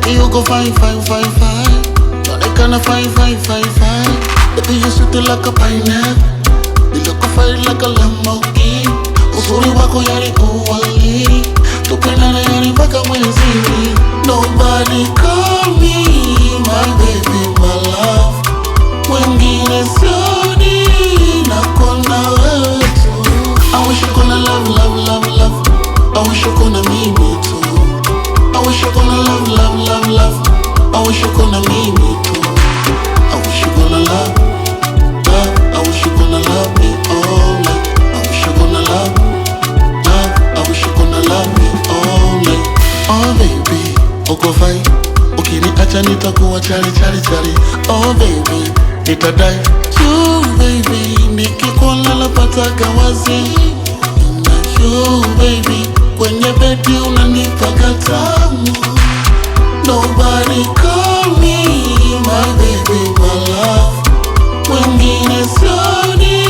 You go fine, fine, fine, fine. Naonekana fine, fine, fine, fine. Baby, you sweet like a pineapple. You look fine like a Lamborghini. Uzuri wako yani uwalini. Tupendane yani mpaka mwezini. Nobody call me my baby, my love. Wengine sioni, nakuona wewe tu. I wish you gonna love, love, love, love. I wish you gonna mimi tu. I wish you gonna love, love, love, love. I wish you gonna mimi tu. I wish you gonna love, love. I wish you gonna love me all night. I wish you gonna love, love. I wish you gonna love me all night. Oh baby, uko fine. Ukiniacha nitakuwa chali chali chali. Oh baby, nitadai. You baby, nikikuona napata wazi. You baby, kwenye bedi unanipa tamu. Nobody call me my baby, my love. Wengine sioni,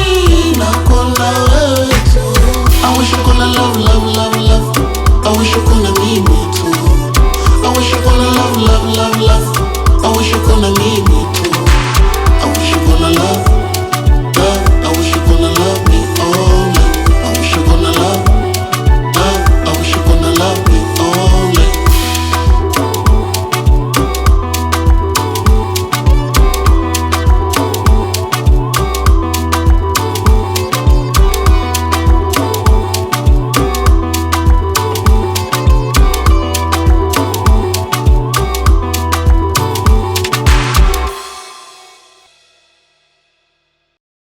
nakuona wewe tu. I wish you gonna love, love, love, love. I wish you gonna mimi.